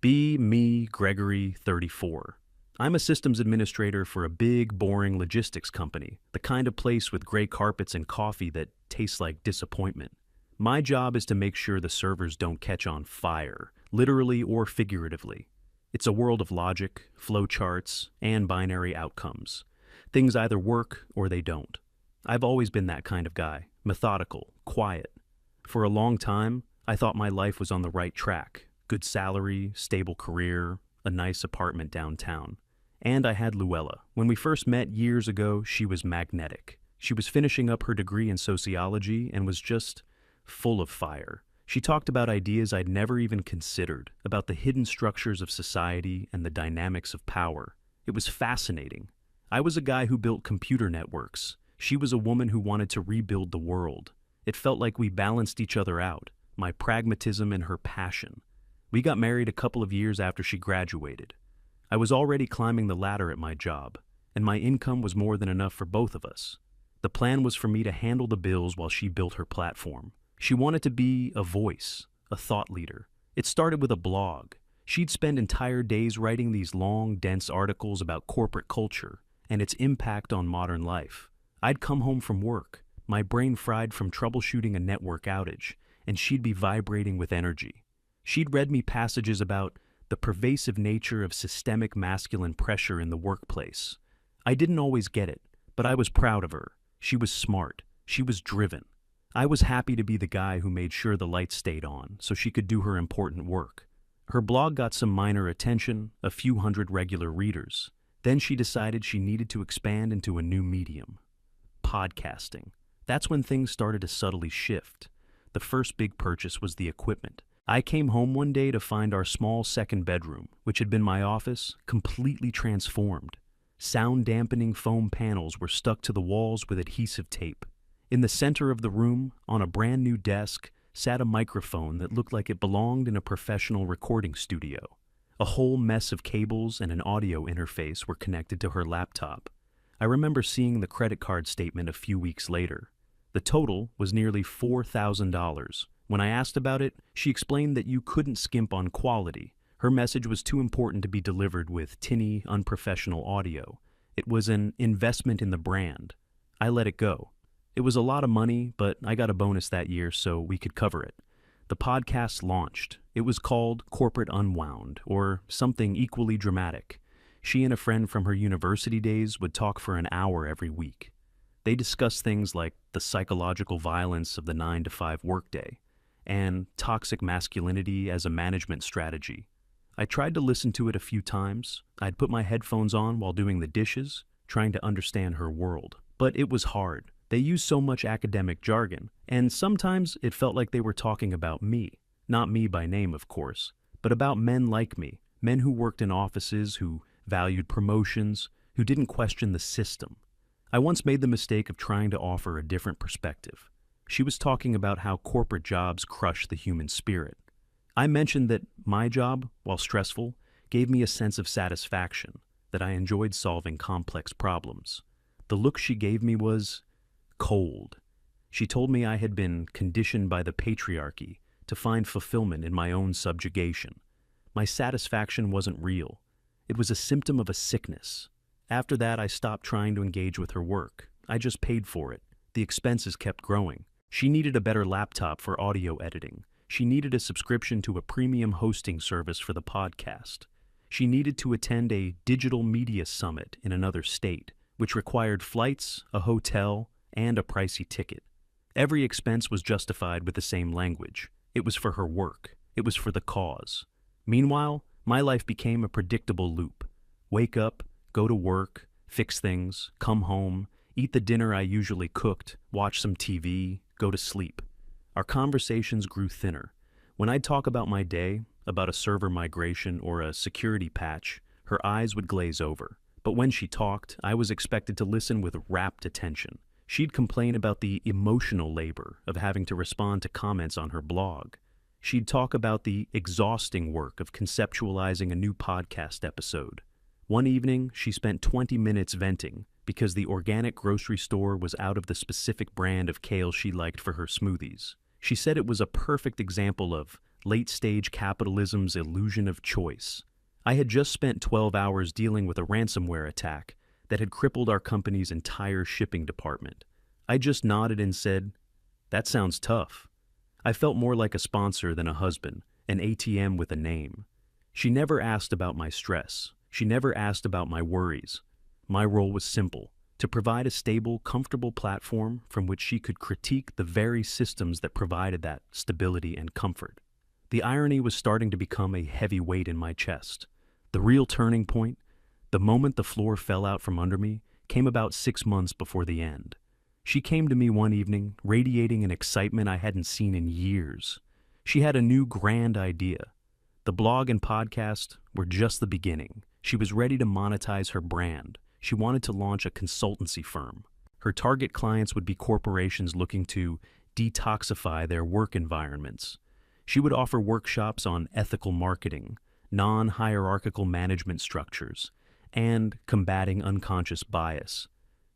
Be me, Gregory, 34. I'm a systems administrator for a big, boring logistics company, the kind of place with gray carpets and coffee that tastes like disappointment. My job is to make sure the servers don't catch on fire, literally or figuratively. It's a world of logic, flowcharts, and binary outcomes. Things either work or they don't. I've always been that kind of guy, methodical, quiet. For a long time, I thought my life was on the right track. Good salary, stable career, a nice apartment downtown. And I had Luella. When we first met years ago, she was magnetic. She was finishing up her degree in sociology and was just full of fire. She talked about ideas I'd never even considered, about the hidden structures of society and the dynamics of power. It was fascinating. I was a guy who built computer networks. She was a woman who wanted to rebuild the world. It felt like we balanced each other out, my pragmatism and her passion. We got married a couple of years after she graduated. I was already climbing the ladder at my job, and my income was more than enough for both of us. The plan was for me to handle the bills while she built her platform. She wanted to be a voice, a thought leader. It started with a blog. She'd spend entire days writing these long, dense articles about corporate culture and its impact on modern life. I'd come home from work, my brain fried from troubleshooting a network outage, and she'd be vibrating with energy. She'd read me passages about the pervasive nature of systemic masculine pressure in the workplace. I didn't always get it, but I was proud of her. She was smart. She was driven. I was happy to be the guy who made sure the lights stayed on so she could do her important work. Her blog got some minor attention, a few hundred regular readers. Then she decided she needed to expand into a new medium. Podcasting. That's when things started to subtly shift. The first big purchase was the equipment. I came home one day to find our small second bedroom, which had been my office, completely transformed. Sound-dampening foam panels were stuck to the walls with adhesive tape. In the center of the room, on a brand new desk, sat a microphone that looked like it belonged in a professional recording studio. A whole mess of cables and an audio interface were connected to her laptop. I remember seeing the credit card statement a few weeks later. The total was nearly $4,000. When I asked about it, she explained that you couldn't skimp on quality. Her message was too important to be delivered with tinny, unprofessional audio. It was an investment in the brand. I let it go. It was a lot of money, but I got a bonus that year so we could cover it. The podcast launched. It was called Corporate Unwound, or something equally dramatic. She and a friend from her university days would talk for an hour every week. They discussed things like the psychological violence of the 9-to-5 workday, and toxic masculinity as a management strategy. I tried to listen to it a few times. I'd put my headphones on while doing the dishes, trying to understand her world. But it was hard. They used so much academic jargon, and sometimes it felt like they were talking about me. Not me by name, of course, but about men like me, men who worked in offices, who valued promotions, who didn't question the system. I once made the mistake of trying to offer a different perspective. She was talking about how corporate jobs crush the human spirit. I mentioned that my job, while stressful, gave me a sense of satisfaction, that I enjoyed solving complex problems. The look she gave me was cold. She told me I had been conditioned by the patriarchy to find fulfillment in my own subjugation. My satisfaction wasn't real. It was a symptom of a sickness. After that, I stopped trying to engage with her work. I just paid for it. The expenses kept growing. She needed a better laptop for audio editing. She needed a subscription to a premium hosting service for the podcast. She needed to attend a digital media summit in another state, which required flights, a hotel, and a pricey ticket. Every expense was justified with the same language. It was for her work. It was for the cause. Meanwhile, my life became a predictable loop. Wake up, go to work, fix things, come home, eat the dinner I usually cooked, watch some TV, go to sleep. Our conversations grew thinner. When I'd talk about my day, about a server migration or a security patch, her eyes would glaze over. But when she talked, I was expected to listen with rapt attention. She'd complain about the emotional labor of having to respond to comments on her blog. She'd talk about the exhausting work of conceptualizing a new podcast episode. One evening, she spent 20 minutes venting because the organic grocery store was out of the specific brand of kale she liked for her smoothies. She said it was a perfect example of late-stage capitalism's illusion of choice. I had just spent 12 hours dealing with a ransomware attack that had crippled our company's entire shipping department. I just nodded and said, "That sounds tough." I felt more like a sponsor than a husband, an ATM with a name. She never asked about my stress. She never asked about my worries. My role was simple: to provide a stable, comfortable platform from which she could critique the very systems that provided that stability and comfort. The irony was starting to become a heavy weight in my chest. The real turning point, the moment the floor fell out from under me, came about 6 months before the end. She came to me one evening, radiating an excitement I hadn't seen in years. She had a new grand idea. The blog and podcast were just the beginning. She was ready to monetize her brand. She wanted to launch a consultancy firm. Her target clients would be corporations looking to detoxify their work environments. She would offer workshops on ethical marketing, non-hierarchical management structures, and combating unconscious bias.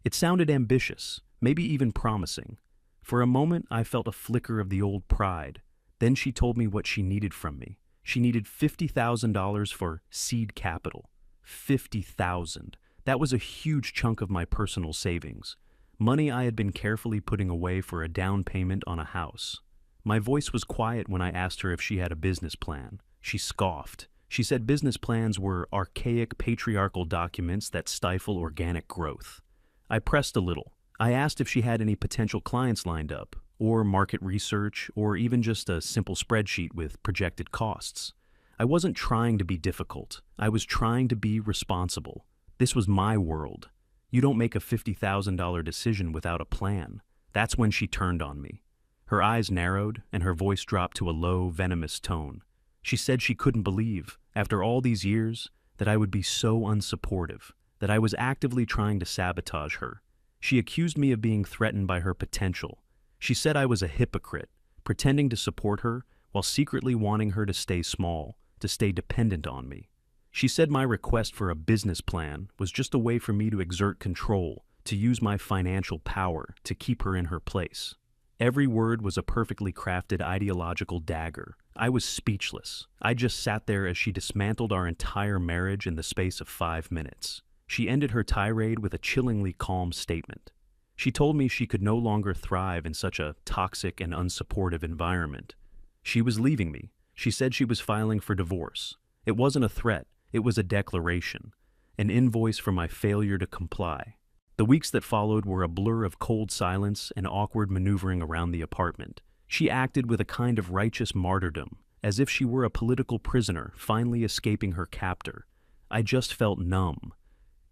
It sounded ambitious, maybe even promising. For a moment, I felt a flicker of the old pride. Then she told me what she needed from me. She needed $50,000 for seed capital. $50,000. That was a huge chunk of my personal savings. Money I had been carefully putting away for a down payment on a house. My voice was quiet when I asked her if she had a business plan. She scoffed. She said business plans were archaic patriarchal documents that stifle organic growth. I pressed a little. I asked if she had any potential clients lined up, or market research, or even just a simple spreadsheet with projected costs. I wasn't trying to be difficult. I was trying to be responsible. This was my world. You don't make a $50,000 decision without a plan. That's when she turned on me. Her eyes narrowed, and her voice dropped to a low, venomous tone. She said she couldn't believe, after all these years, that I would be so unsupportive, that I was actively trying to sabotage her. She accused me of being threatened by her potential. She said I was a hypocrite, pretending to support her while secretly wanting her to stay small, to stay dependent on me. She said my request for a business plan was just a way for me to exert control, to use my financial power to keep her in her place. Every word was a perfectly crafted ideological dagger. I was speechless. I just sat there as she dismantled our entire marriage in the space of 5 minutes. She ended her tirade with a chillingly calm statement. She told me she could no longer thrive in such a toxic and unsupportive environment. She was leaving me. She said she was filing for divorce. It wasn't a threat. It was a declaration, an invoice for my failure to comply. The weeks that followed were a blur of cold silence and awkward maneuvering around the apartment. She acted with a kind of righteous martyrdom, as if she were a political prisoner finally escaping her captor. I just felt numb,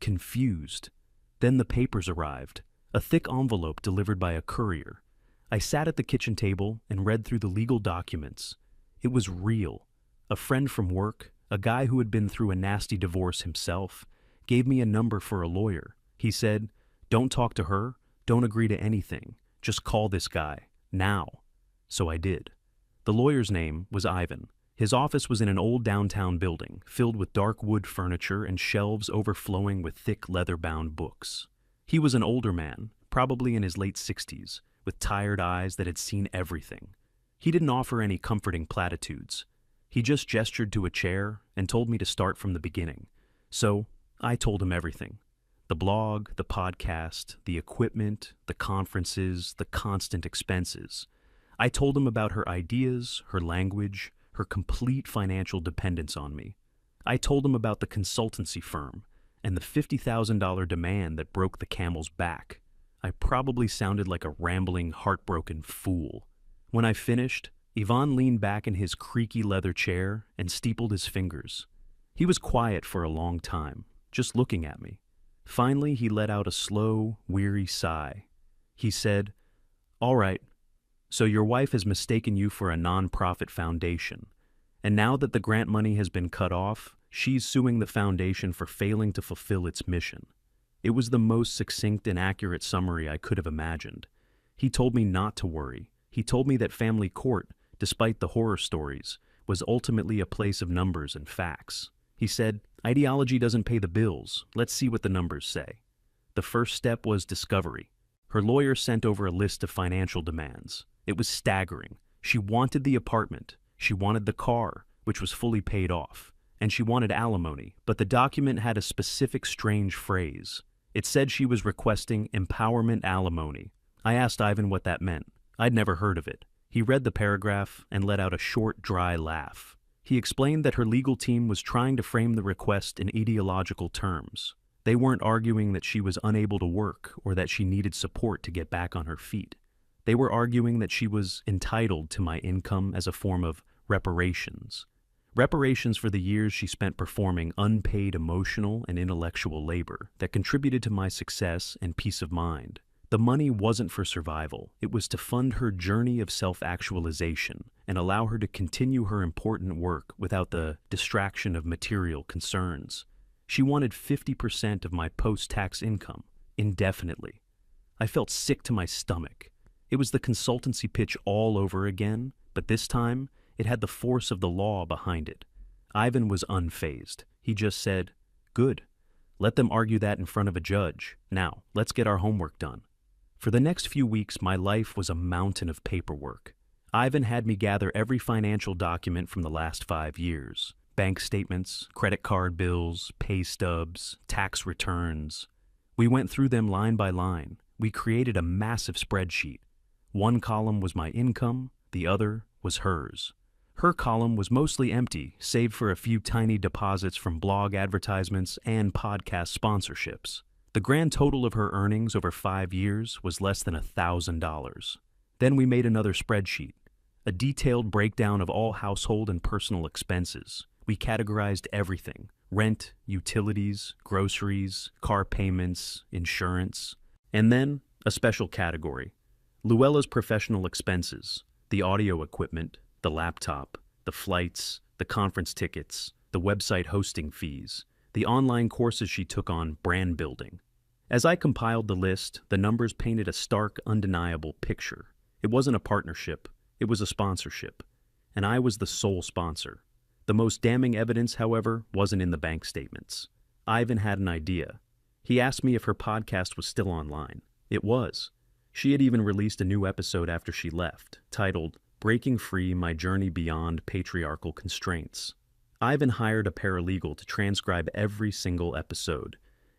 confused. Then the papers arrived, a thick envelope delivered by a courier. I sat at the kitchen table and read through the legal documents. It was real. A friend from work, a guy who had been through a nasty divorce himself, gave me a number for a lawyer. He said, "Don't talk to her, don't agree to anything, just call this guy, now." So I did. The lawyer's name was Ivan. His office was in an old downtown building, filled with dark wood furniture and shelves overflowing with thick leather-bound books. He was an older man, probably in his late 60s, with tired eyes that had seen everything. He didn't offer any comforting platitudes. He just gestured to a chair and told me to start from the beginning. So I told him everything. The blog, the podcast, the equipment, the conferences, the constant expenses. I told him about her ideas, her language, her complete financial dependence on me. I told him about the consultancy firm and the $50,000 demand that broke the camel's back. I probably sounded like a rambling, heartbroken fool. When I finished, Ivan leaned back in his creaky leather chair and steepled his fingers. He was quiet for a long time, just looking at me. Finally, he let out a slow, weary sigh. He said, "All right, so your wife has mistaken you for a nonprofit foundation, and now that the grant money has been cut off, she's suing the foundation for failing to fulfill its mission." It was the most succinct and accurate summary I could have imagined. He told me not to worry. He told me that family court, despite the horror stories, was ultimately a place of numbers and facts. He said, "Ideology doesn't pay the bills. Let's see what the numbers say." The first step was discovery. Her lawyer sent over a list of financial demands. It was staggering. She wanted the apartment. She wanted the car, which was fully paid off, and she wanted alimony, but the document had a specific strange phrase. It said she was requesting empowerment alimony. I asked Ivan what that meant. I'd never heard of it. He read the paragraph and let out a short, dry laugh. He explained that her legal team was trying to frame the request in ideological terms. They weren't arguing that she was unable to work or that she needed support to get back on her feet. They were arguing that she was entitled to my income as a form of reparations. Reparations for the years she spent performing unpaid emotional and intellectual labor that contributed to my success and peace of mind. The money wasn't for survival. It was to fund her journey of self-actualization and allow her to continue her important work without the distraction of material concerns. She wanted 50% of my post-tax income, indefinitely. I felt sick to my stomach. It was the consultancy pitch all over again, but this time, it had the force of the law behind it. Ivan was unfazed. He just said, "Good. Let them argue that in front of a judge. Now, let's get our homework done." For the next few weeks, my life was a mountain of paperwork. Ivan had me gather every financial document from the last 5 years. Bank statements, credit card bills, pay stubs, tax returns. We went through them line by line. We created a massive spreadsheet. One column was my income, the other was hers. Her column was mostly empty, save for a few tiny deposits from blog advertisements and podcast sponsorships. The grand total of her earnings over 5 years was less than $1,000. Then we made another spreadsheet, a detailed breakdown of all household and personal expenses. We categorized everything: rent, utilities, groceries, car payments, insurance. And then a special category: Luella's professional expenses, the audio equipment, the laptop, the flights, the conference tickets, the website hosting fees, the online courses she took on brand building. As I compiled the list, the numbers painted a stark, undeniable picture. It wasn't a partnership, it was a sponsorship. And I was the sole sponsor. The most damning evidence, however, wasn't in the bank statements. Ivan had an idea. He asked me if her podcast was still online. It was. She had even released a new episode after she left, titled "Breaking Free: My Journey Beyond Patriarchal Constraints." Ivan hired a paralegal to transcribe every single episode,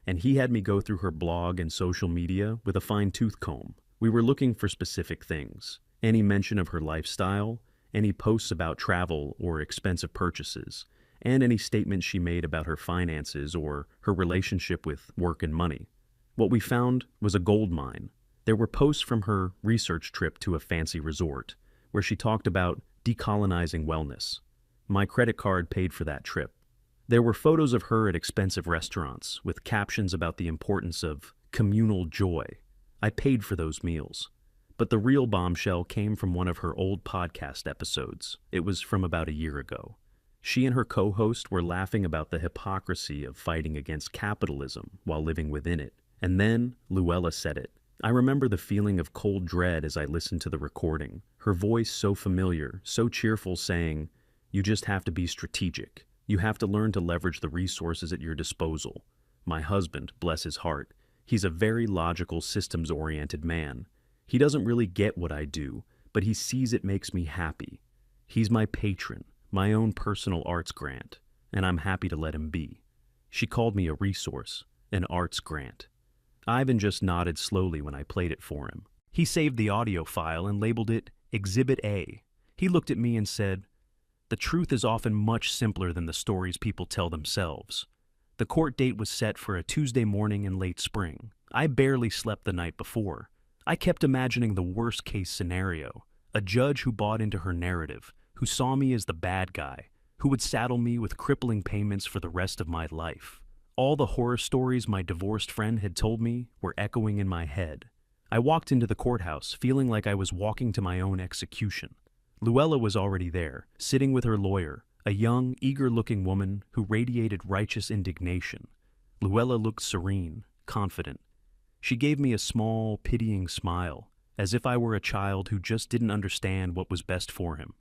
and he had me go through her blog and social media with a fine-tooth comb. We were looking for specific things: any mention of her lifestyle, any posts about travel or expensive purchases, and any statements she made about her finances or her relationship with work and money. What we found was a gold mine. There were posts from her research trip to a fancy resort, where she talked about decolonizing wellness. My credit card paid for that trip. There were photos of her at expensive restaurants with captions about the importance of communal joy. I paid for those meals. But the real bombshell came from one of her old podcast episodes. It was from about a year ago. She and her co-host were laughing about the hypocrisy of fighting against capitalism while living within it. And then Luella said it. I remember the feeling of cold dread as I listened to the recording. Her voice so familiar, so cheerful, saying, "You just have to be strategic. You have to learn to leverage the resources at your disposal. My husband, bless his heart, he's a very logical, systems-oriented man. He doesn't really get what I do, but he sees it makes me happy. He's my patron, my own personal arts grant, and I'm happy to let him be." She called me a resource, an arts grant. Ivan just nodded slowly when I played it for him. He saved the audio file and labeled it Exhibit A. He looked at me and said, "The truth is often much simpler than the stories people tell themselves." The court date was set for a Tuesday morning in late spring. I barely slept the night before. I kept imagining the worst-case scenario, a judge who bought into her narrative, who saw me as the bad guy, who would saddle me with crippling payments for the rest of my life. All the horror stories my divorced friend had told me were echoing in my head. I walked into the courthouse, feeling like I was walking to my own execution. Luella was already there, sitting with her lawyer, a young, eager-looking woman who radiated righteous indignation. Luella looked serene, confident. She gave me a small, pitying smile, as if I were a child who just didn't understand what was best for him.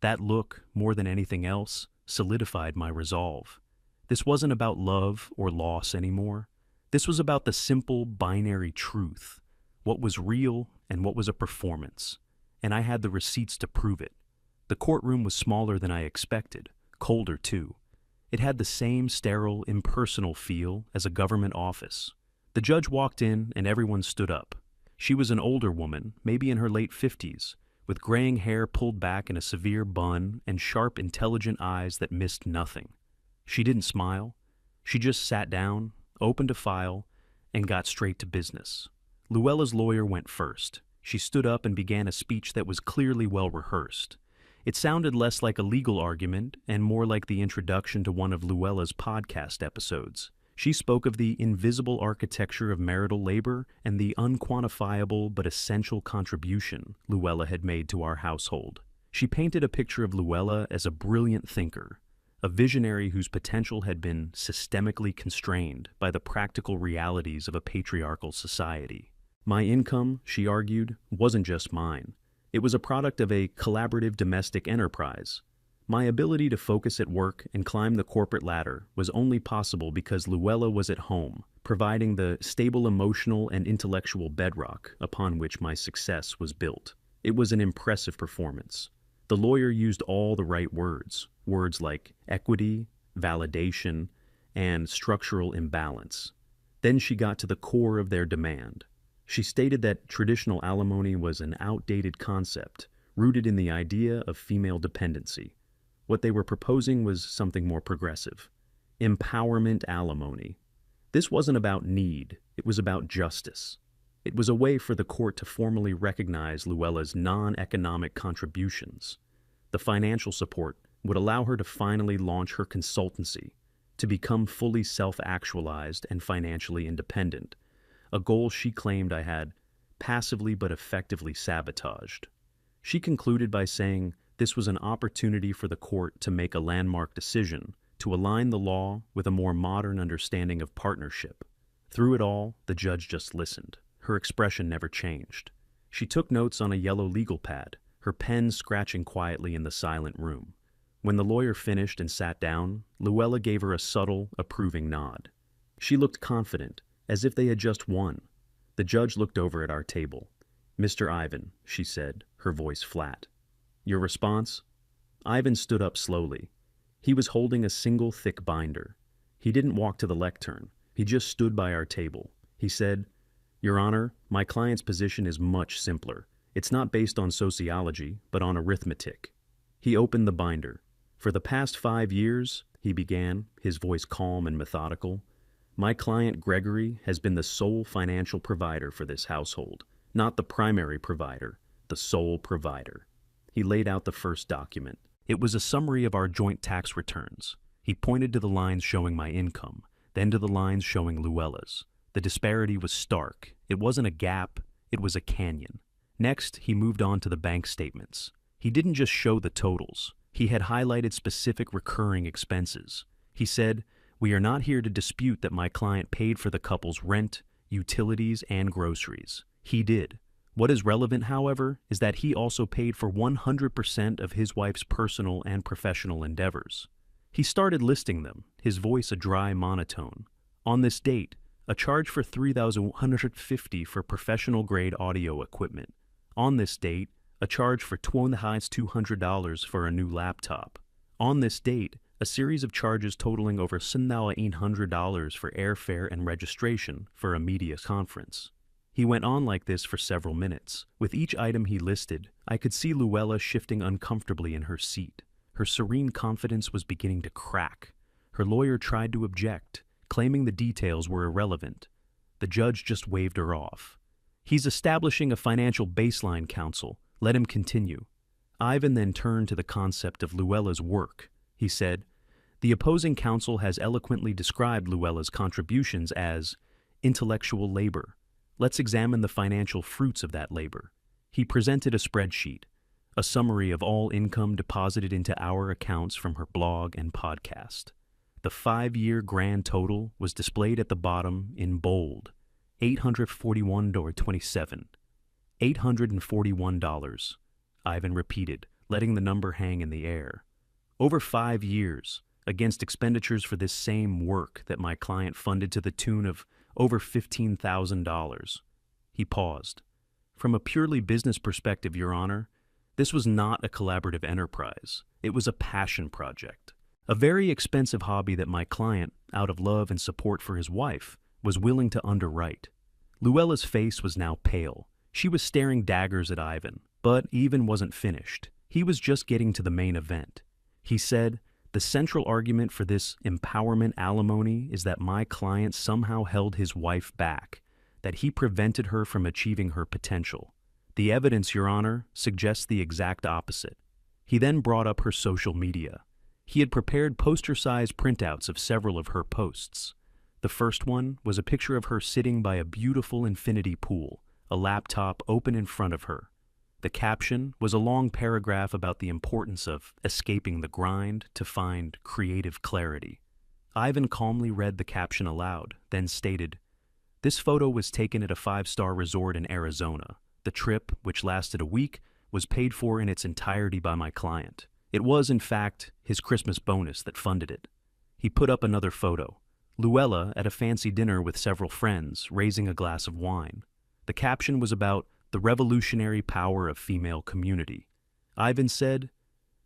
That look, more than anything else, solidified my resolve. This wasn't about love or loss anymore. This was about the simple, binary truth, what was real and what was a performance. And I had the receipts to prove it. The courtroom was smaller than I expected, colder too. It had the same sterile, impersonal feel as a government office. The judge walked in and everyone stood up. She was an older woman, maybe in her late 50s, with graying hair pulled back in a severe bun and sharp, intelligent eyes that missed nothing. She didn't smile. She just sat down, opened a file, and got straight to business. Luella's lawyer went first. She stood up and began a speech that was clearly well rehearsed. It sounded less like a legal argument and more like the introduction to one of Luella's podcast episodes. She spoke of the invisible architecture of marital labor and the unquantifiable but essential contribution Luella had made to our household. She painted a picture of Luella as a brilliant thinker, a visionary whose potential had been systemically constrained by the practical realities of a patriarchal society. My income, she argued, wasn't just mine. It was a product of a collaborative domestic enterprise. My ability to focus at work and climb the corporate ladder was only possible because Luella was at home, providing the stable emotional and intellectual bedrock upon which my success was built. It was an impressive performance. The lawyer used all the right words like equity, validation, and structural imbalance. Then she got to the core of their demand. She stated that traditional alimony was an outdated concept, rooted in the idea of female dependency. What they were proposing was something more progressive. Empowerment alimony. This wasn't about need, it was about justice. It was a way for the court to formally recognize Luella's non-economic contributions. The financial support would allow her to finally launch her consultancy, to become fully self-actualized and financially independent, a goal she claimed I had passively but effectively sabotaged. She concluded by saying this was an opportunity for the court to make a landmark decision, to align the law with a more modern understanding of partnership. Through it all, the judge just listened. Her expression never changed. She took notes on a yellow legal pad, her pen scratching quietly in the silent room. When the lawyer finished and sat down, Luella gave her a subtle, approving nod. She looked confident, as if they had just won. The judge looked over at our table. "Mr. Ivan," she said, her voice flat. "Your response?" Ivan stood up slowly. He was holding a single thick binder. He didn't walk to the lectern. He just stood by our table. He said, "Your Honor, my client's position is much simpler. It's not based on sociology, but on arithmetic." He opened the binder. "For the past 5 years," he began, his voice calm and methodical, "my client Gregory has been the sole financial provider for this household. Not the primary provider, the sole provider." He laid out the first document. It was a summary of our joint tax returns. He pointed to the lines showing my income, then to the lines showing Luella's. The disparity was stark. It wasn't a gap, it was a canyon. Next, he moved on to the bank statements. He didn't just show the totals. He had highlighted specific recurring expenses. He said, "We are not here to dispute that my client paid for the couple's rent, utilities, and groceries. He did. What is relevant, however, is that he also paid for 100% of his wife's personal and professional endeavors." He started listing them, his voice a dry monotone. On this date, a charge for $3,150 for professional-grade audio equipment. On this date, a charge for $2,200 for a new laptop. On this date, a series of charges totaling over $7,800 for airfare and registration for a media conference. He went on like this for several minutes. With each item he listed, I could see Luella shifting uncomfortably in her seat. Her serene confidence was beginning to crack. Her lawyer tried to object, claiming the details were irrelevant. The judge just waved her off. "He's establishing a financial baseline, counsel. Let him continue." Ivan then turned to the concept of Luella's work. He said, "The opposing counsel has eloquently described Luella's contributions as intellectual labor. Let's examine the financial fruits of that labor." He presented a spreadsheet, a summary of all income deposited into our accounts from her blog and podcast. The 5-year grand total was displayed at the bottom in bold, $841.27. $841, Ivan repeated, letting the number hang in the air. Over 5 years, against expenditures for this same work that my client funded to the tune of over $15,000. He paused. "From a purely business perspective, Your Honor, This was not a collaborative enterprise. It was a passion project. A very expensive hobby that my client, out of love and support for his wife, was willing to underwrite. Luella's face was now pale. She was staring daggers at Ivan, but Ivan wasn't finished. He was just getting to the main event. He said, "The central argument for this empowerment alimony is that my client somehow held his wife back, that he prevented her from achieving her potential. The evidence, Your Honor, suggests the exact opposite." He then brought up her social media. He had prepared poster-sized printouts of several of her posts. The first one was a picture of her sitting by a beautiful infinity pool, a laptop open in front of her. The caption was a long paragraph about the importance of escaping the grind to find creative clarity. Ivan calmly read the caption aloud, then stated, "This photo was taken at a 5-star resort in Arizona. The trip, which lasted a week, was paid for in its entirety by my client. It was, in fact, his Christmas bonus that funded it." He put up another photo. Luella at a fancy dinner with several friends, raising a glass of wine. The caption was about the revolutionary power of female community. Ivan said,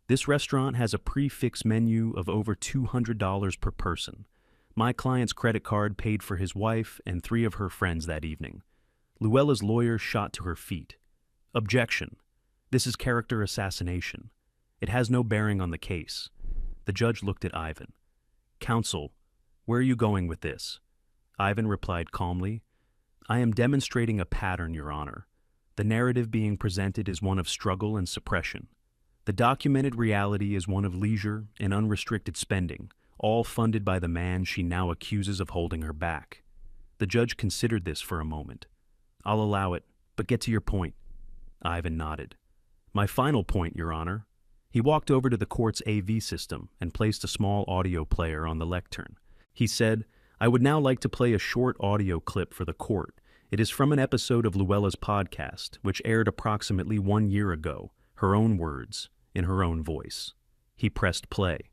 "This restaurant has a prix-fixe menu of over $200 per person. My client's credit card paid for his wife and 3 of her friends that evening." Luella's lawyer shot to her feet. "Objection. This is character assassination. It has no bearing on the case." The judge looked at Ivan. "Counsel, where are you going with this?" Ivan replied calmly, "I am demonstrating a pattern, Your Honor. The narrative being presented is one of struggle and suppression. The documented reality is one of leisure and unrestricted spending, all funded by the man she now accuses of holding her back." The judge considered this for a moment. "I'll allow it, but get to your point." Ivan nodded. "My final point, Your Honor." He walked over to the court's AV system and placed a small audio player on the lectern. He said, "I would now like to play a short audio clip for the court. It is from an episode of Luella's podcast, which aired approximately 1 year ago, her own words, in her own voice." He pressed play.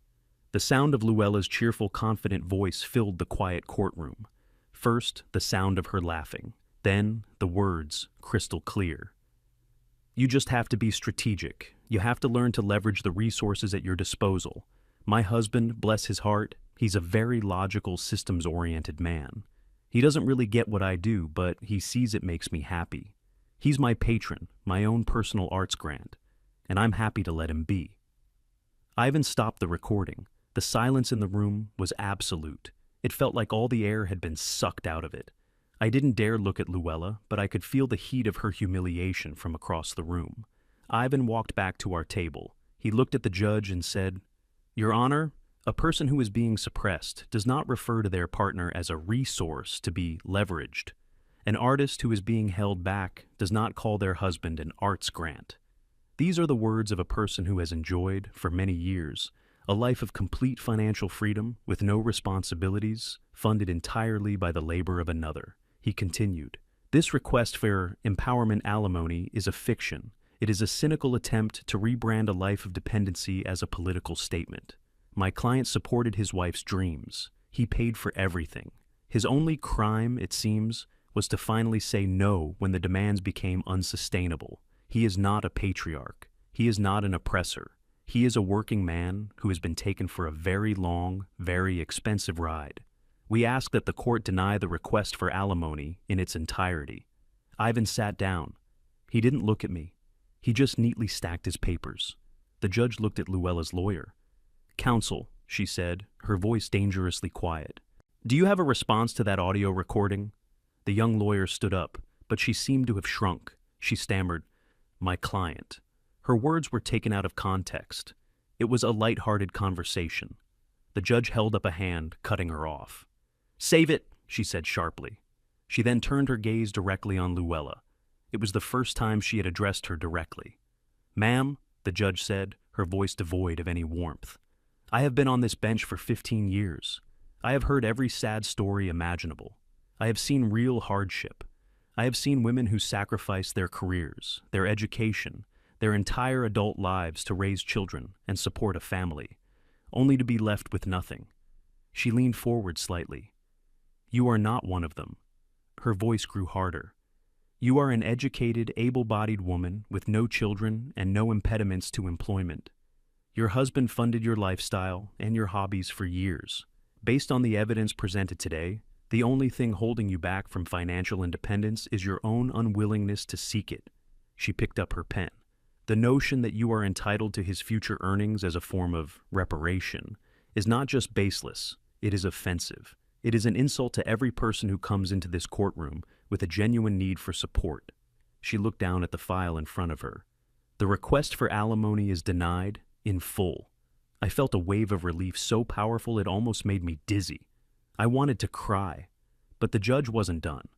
The sound of Luella's cheerful, confident voice filled the quiet courtroom. First, the sound of her laughing. Then, the words, crystal clear. "You just have to be strategic. You have to learn to leverage the resources at your disposal. My husband, bless his heart, he's a very logical, systems-oriented man. He doesn't really get what I do, but he sees it makes me happy. He's my patron, my own personal arts grant, and I'm happy to let him be." Ivan stopped the recording. The silence in the room was absolute. It felt like all the air had been sucked out of it. I didn't dare look at Luella, but I could feel the heat of her humiliation from across the room. Ivan walked back to our table. He looked at the judge and said, "Your Honor, a person who is being suppressed does not refer to their partner as a resource to be leveraged. An artist who is being held back does not call their husband an arts grant." These are the words of a person who has enjoyed, for many years, a life of complete financial freedom with no responsibilities, funded entirely by the labor of another. He continued, "This request for empowerment alimony is a fiction. It is a cynical attempt to rebrand a life of dependency as a political statement. My client supported his wife's dreams. He paid for everything. His only crime, it seems, was to finally say no when the demands became unsustainable. He is not a patriarch. He is not an oppressor. He is a working man who has been taken for a very long, very expensive ride. We ask that the court deny the request for alimony in its entirety." Ivan sat down. He didn't look at me. He just neatly stacked his papers. The judge looked at Luella's lawyer. "Counsel," she said, her voice dangerously quiet. "Do you have a response to that audio recording?" The young lawyer stood up, but she seemed to have shrunk. She stammered, "My client." Her words were taken out of context. It was a light-hearted conversation. The judge held up a hand, cutting her off. "Save it," she said sharply. She then turned her gaze directly on Luella. It was the first time she had addressed her directly. "Ma'am," the judge said, her voice devoid of any warmth, "I have been on this bench for 15 years. I have heard every sad story imaginable. I have seen real hardship. I have seen women who sacrificed their careers, their education, their entire adult lives to raise children and support a family, only to be left with nothing." She leaned forward slightly. "You are not one of them." Her voice grew harder. You are an educated, able-bodied woman with no children and no impediments to employment. Your husband funded your lifestyle and your hobbies for years. Based on the evidence presented today, the only thing holding you back from financial independence is your own unwillingness to seek it. She picked up her pen. The notion that you are entitled to his future earnings as a form of reparation is not just baseless, it is offensive. It is an insult to every person who comes into this courtroom with a genuine need for support. She looked down at the file in front of her. The request for alimony is denied in full. I felt a wave of relief so powerful it almost made me dizzy. I wanted to cry, but the judge wasn't done.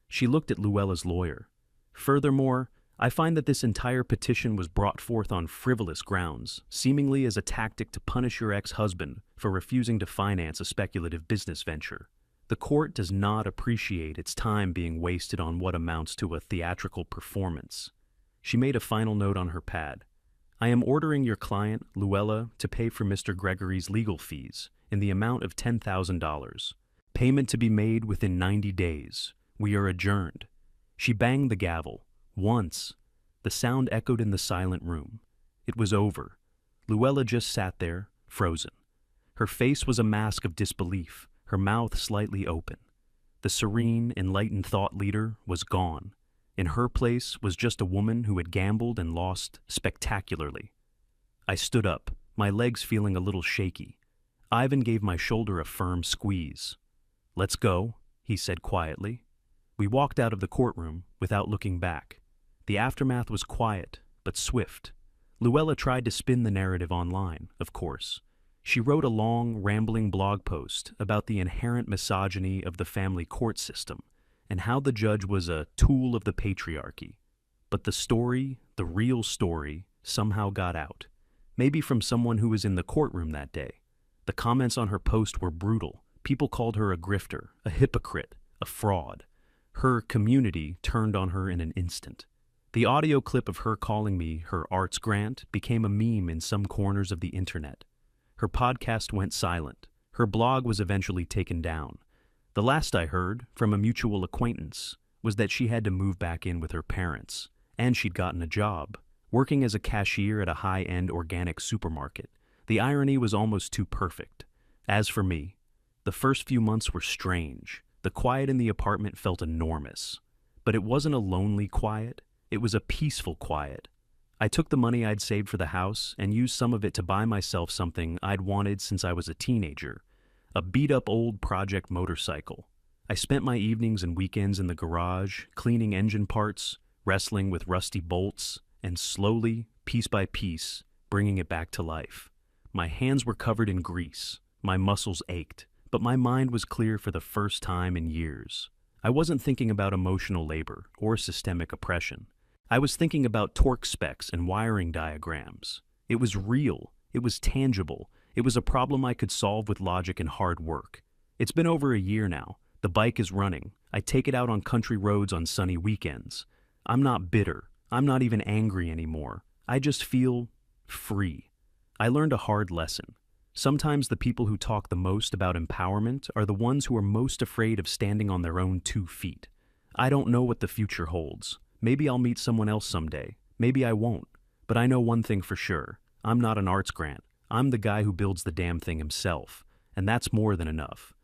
She looked at Luella's lawyer. Furthermore, I find that this entire petition was brought forth on frivolous grounds, seemingly as a tactic to punish your ex-husband for refusing to finance a speculative business venture. The court does not appreciate its time being wasted on what amounts to a theatrical performance. She made a final note on her pad. I am ordering your client, Luella, to pay for Mr. Gregory's legal fees in the amount of $10,000. Payment to be made within 90 days. We are adjourned. She banged the gavel. Once. The sound echoed in the silent room. It was over. Luella just sat there, frozen. Her face was a mask of disbelief, her mouth slightly open. The serene, enlightened thought leader was gone. In her place was just a woman who had gambled and lost spectacularly. I stood up, my legs feeling a little shaky. Ivan gave my shoulder a firm squeeze. "Let's go," he said quietly. We walked out of the courtroom without looking back. The aftermath was quiet, but swift. Luella tried to spin the narrative online, of course. She wrote a long, rambling blog post about the inherent misogyny of the family court system and how the judge was a tool of the patriarchy. But the story, the real story, somehow got out. Maybe from someone who was in the courtroom that day. The comments on her post were brutal. People called her a grifter, a hypocrite, a fraud. Her community turned on her in an instant. The audio clip of her calling me her arts grant became a meme in some corners of the internet. Her podcast went silent. Her blog was eventually taken down. The last I heard, from a mutual acquaintance, was that she had to move back in with her parents, and she'd gotten a job, working as a cashier at a high-end organic supermarket. The irony was almost too perfect. As for me, the first few months were strange. The quiet in the apartment felt enormous. But it wasn't a lonely quiet. It was a peaceful quiet. I took the money I'd saved for the house and used some of it to buy myself something I'd wanted since I was a teenager, a beat-up old project motorcycle. I spent my evenings and weekends in the garage, cleaning engine parts, wrestling with rusty bolts, and slowly, piece by piece, bringing it back to life. My hands were covered in grease, my muscles ached, but my mind was clear for the first time in years. I wasn't thinking about emotional labor or systemic oppression. I was thinking about torque specs and wiring diagrams. It was real. It was tangible. It was a problem I could solve with logic and hard work. It's been over a year now. The bike is running. I take it out on country roads on sunny weekends. I'm not bitter. I'm not even angry anymore. I just feel free. I learned a hard lesson. Sometimes the people who talk the most about empowerment are the ones who are most afraid of standing on their own 2 feet. I don't know what the future holds. Maybe I'll meet someone else someday. Maybe I won't. But I know one thing for sure. I'm not an arts grant. I'm the guy who builds the damn thing himself. And that's more than enough.